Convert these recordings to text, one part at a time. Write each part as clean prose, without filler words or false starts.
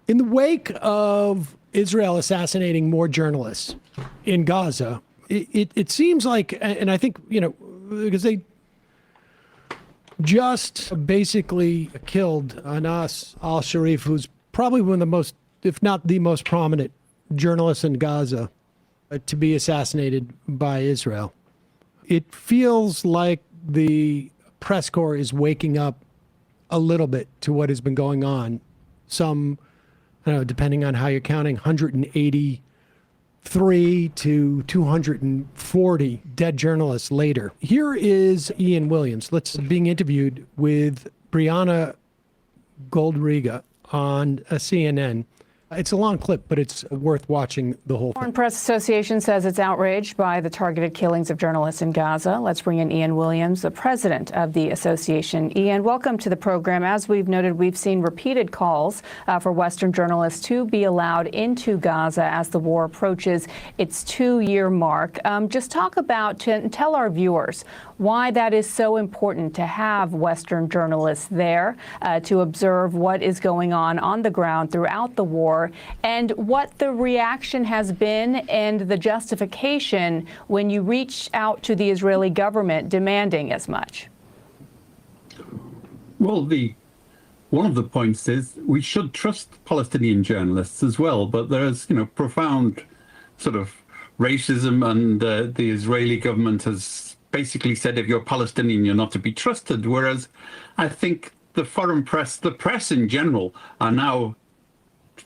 In the wake of Israel assassinating more journalists in Gaza, it seems like, and I think, because they just basically killed Anas al-Sharif, who's probably one of the most, if not the most prominent journalist in Gaza, to be assassinated by Israel. It feels like the press corps is waking up a little bit to what has been going on. Some, I don't know, depending on how you're counting, 183 to 240 dead journalists later. Here is Ian Williams. Being interviewed with Brianna Goldriga on CNN. It's a long clip, but it's worth watching the whole thing. Foreign Press Association says it's outraged by the targeted killings of journalists in Gaza. Let's bring in Ian Williams, the president of the association. Ian, welcome to the program. As we've noted, we've seen repeated calls for Western journalists to be allowed into Gaza as the war approaches its 2-year mark. Just talk about, tell our viewers why that is so important to have Western journalists there to observe what is going on the ground throughout the war, and what the reaction has been and the justification when you reach out to the Israeli government demanding as much. Well, one of the points is we should trust Palestinian journalists as well, but there's profound sort of racism, and the Israeli government has basically said if you're Palestinian, you're not to be trusted. Whereas I think the foreign press, the press in general, are now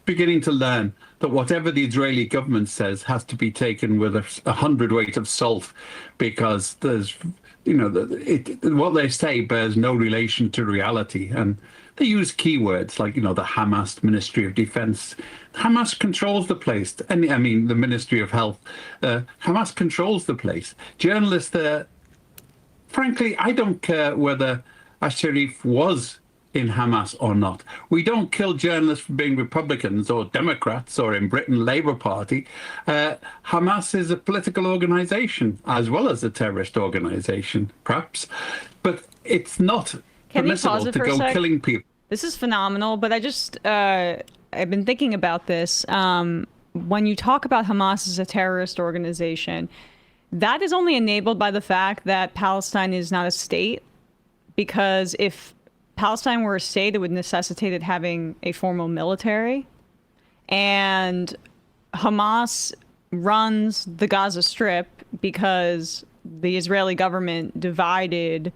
beginning to learn that whatever the Israeli government says has to be taken with a hundredweight of salt, because there's, what they say bears no relation to reality. And they use keywords like, the Hamas Ministry of Defense. Hamas controls the place. And I mean, the Ministry of Health. Hamas controls the place. Journalists there, frankly, I don't care whether al-Sharif was in Hamas or not. We don't kill journalists for being Republicans or Democrats or, in Britain, Labour Party. Hamas is a political organisation as well as a terrorist organisation, perhaps. But it's not permissible to go killing people. This is phenomenal, but I've been thinking about this. When you talk about Hamas as a terrorist organization, that is only enabled by the fact that Palestine is not a state, because if Palestine were a state, it would necessitate it having a formal military. And Hamas runs the Gaza Strip because the Israeli government divided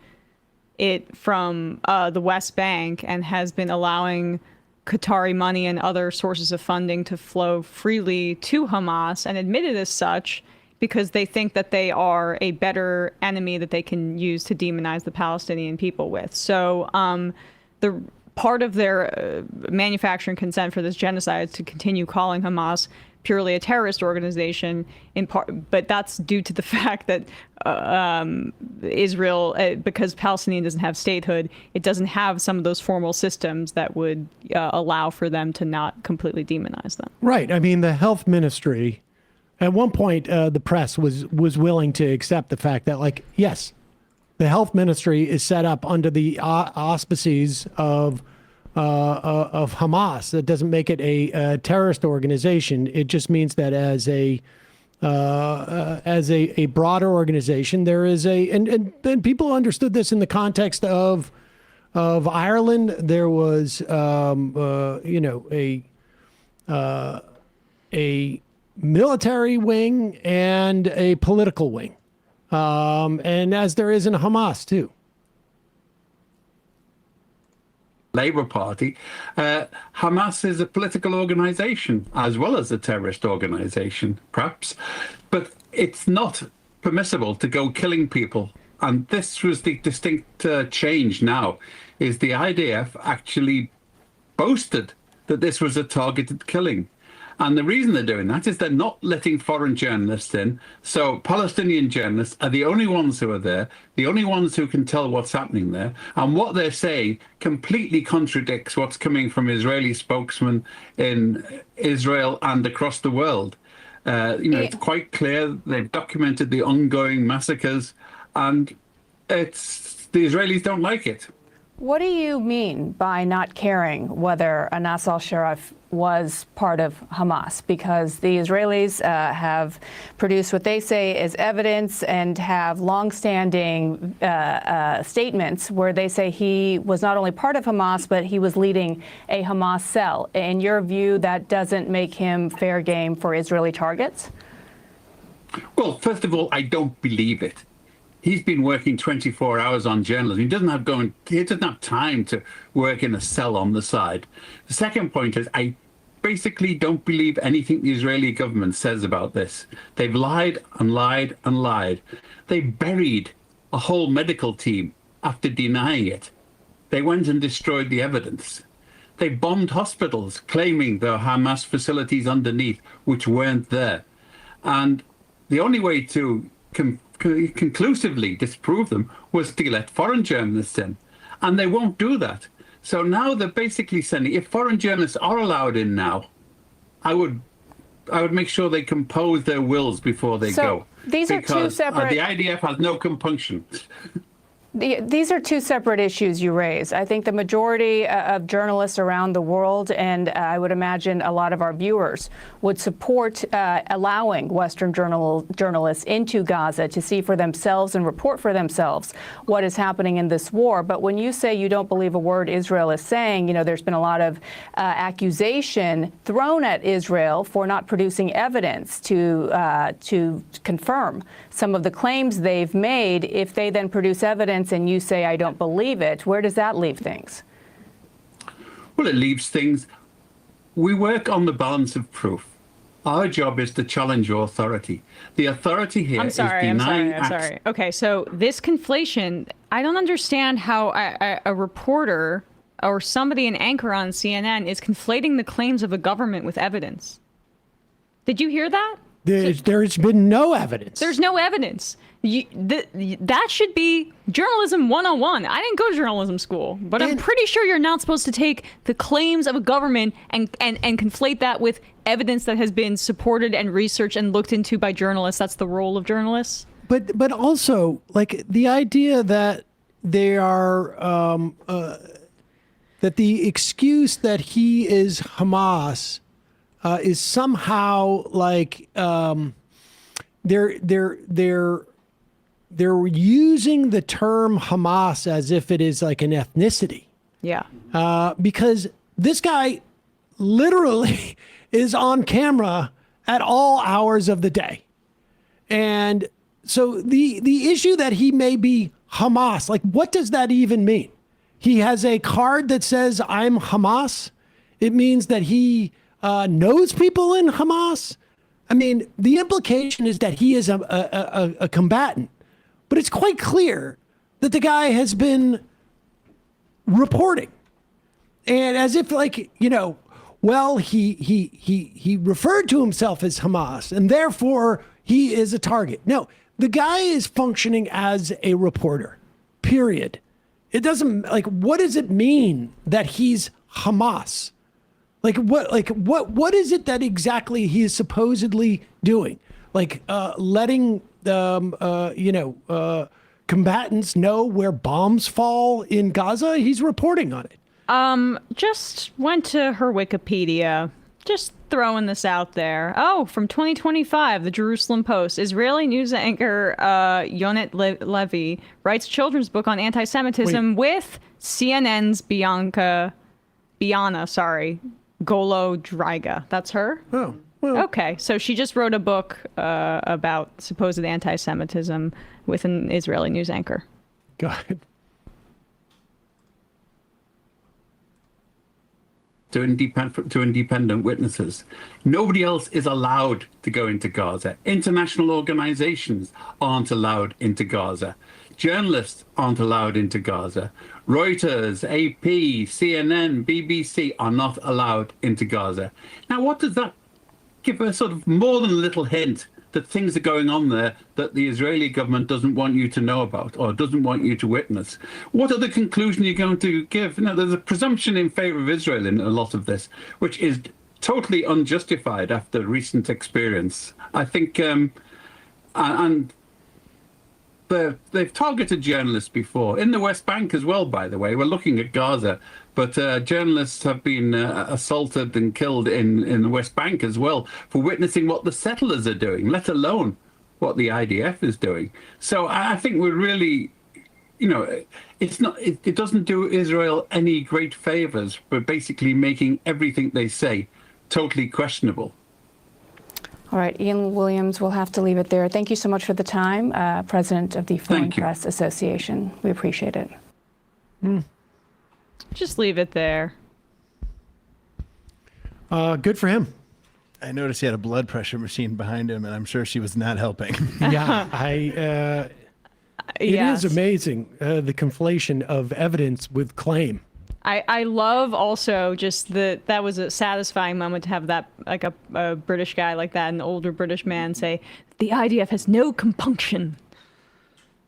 it from the West Bank and has been allowing Qatari money and other sources of funding to flow freely to Hamas, and admitted as such because they think that they are a better enemy that they can use to demonize the Palestinian people with. So the part of their manufacturing consent for this genocide is to continue calling Hamas purely a terrorist organization, in part, but that's due to the fact that Israel, because Palestinian doesn't have statehood, it doesn't have some of those formal systems that would allow for them to not completely demonize them. Right. I mean, the health ministry, at one point, the press was willing to accept the fact that, yes, the health ministry is set up under the auspices of Hamas. That doesn't make it a terrorist organization. It just means that as a broader organization, there is and people understood this in the context of Ireland. There was a military wing and a political wing, and as there is in Hamas too. Labour Party. Hamas is a political organisation as well as a terrorist organisation, perhaps, but it's not permissible to go killing people. And this was the distinct change now, is the IDF actually boasted that this was a targeted killing. And the reason they're doing that is they're not letting foreign journalists in. So Palestinian journalists are the only ones who are there, the only ones who can tell what's happening there. And what they're saying completely contradicts what's coming from Israeli spokesmen in Israel and across the world. It's quite clear they've documented the ongoing massacres, and the Israelis don't like it. What do you mean by not caring whether Anas al-Sharif was part of Hamas, because the Israelis have produced what they say is evidence and have longstanding statements where they say he was not only part of Hamas, but he was leading a Hamas cell. In your view, that doesn't make him fair game for Israeli targets? Well, first of all, I don't believe it. He's been working 24 hours on journalism. He doesn't have time to work in a cell on the side. The second point is I basically don't believe anything the Israeli government says about this. They've lied and lied and lied. They buried a whole medical team after denying it. They went and destroyed the evidence. They bombed hospitals, claiming there were Hamas facilities underneath, which weren't there. And the only way to conclusively disprove them was to let foreign journalists in, and they won't do that. So now they're basically sending, if foreign journalists are allowed in now, I would make sure they compose their wills before they go. These are two separate. The IDF has no compunction. These are two separate issues you raise. I think the majority of journalists around the world, and I would imagine a lot of our viewers, would support allowing Western journalists into Gaza to see for themselves and report for themselves what is happening in this war. But when you say you don't believe a word Israel is saying, there's been a lot of accusation thrown at Israel for not producing evidence to confirm some of the claims they've made. If they then produce evidence and you say, I don't believe it, where does that leave things? Well, it leaves things. We work on the balance of proof. Our job is to challenge authority. The authority here is denying I'm sorry. Okay, so this conflation, I don't understand how a reporter or somebody, an anchor on CNN, is conflating the claims of a government with evidence. Did you hear that? There's been no evidence. There's no evidence. That should be journalism 101. I didn't go to journalism school, but I'm pretty sure you're not supposed to take the claims of a government and conflate that with evidence that has been supported and researched and looked into by journalists. That's the role of journalists. But also, like, the idea that they are that the excuse that he is Hamas is somehow like they're using the term Hamas as if it is like an ethnicity. Yeah. Because this guy literally is on camera at all hours of the day. And so the issue that he may be Hamas, like, what does that even mean? He has a card that says, I'm Hamas. It means that he knows people in Hamas. I mean, the implication is that he is a combatant. But it's quite clear that the guy has been reporting. And as if, like, well, he referred to himself as Hamas, and therefore he is a target. No, the guy is functioning as a reporter, period. It doesn't, like, what does it mean that he's Hamas? What is it that exactly he is supposedly doing? Like, letting combatants know where bombs fall in Gaza? He's reporting on it. Just went to her Wikipedia. Just throwing this out there. Oh, from 2025, the Jerusalem Post. Israeli news anchor Yonat Levy writes children's book on anti-Semitism with CNN's Biana Golo Dryga. That's her? Oh. Well, okay, so she just wrote a book about supposed anti-Semitism with an Israeli news anchor. God. To independent witnesses. Nobody else is allowed to go into Gaza. International organizations aren't allowed into Gaza. Journalists aren't allowed into Gaza. Reuters, AP, CNN, BBC are not allowed into Gaza. Now, what does that give a sort of more than a little hint that things are going on there that the Israeli government doesn't want you to know about or doesn't want you to witness? What other conclusion are you going to give? There's a presumption in favor of Israel in a lot of this, which is totally unjustified after recent experience. I think, and they've targeted journalists before in the West Bank as well, by the way. We're looking at Gaza. but journalists have been assaulted and killed in the West Bank as well for witnessing what the settlers are doing, let alone what the IDF is doing. So I think we're really, it doesn't do Israel any great favors, but basically making everything they say totally questionable. All right, Ian Williams, we'll have to leave it there. Thank you so much for the time, President of the Foreign Press Association. We appreciate it. Just leave it there. Good for him. I noticed he had a blood pressure machine behind him, and I'm sure she was not helping. Yeah, it Yes. is amazing, the conflation of evidence with claim. I love also just that was a satisfying moment to have that, like a British guy like that, an older British man say, the IDF has no compunction.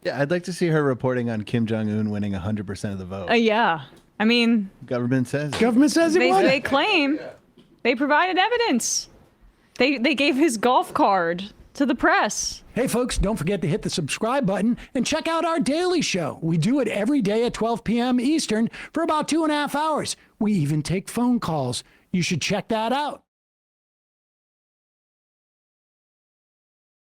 Yeah, I'd like to see her reporting on Kim Jong-un winning 100% of the vote. Yeah. I mean, Government says. Government says it won. they claim they provided evidence. They gave his golf card to the press. Hey, folks, don't forget to hit the subscribe button and check out our daily show. We do it every day at 12 p.m. Eastern for about 2.5 hours. We even take phone calls. You should check that out.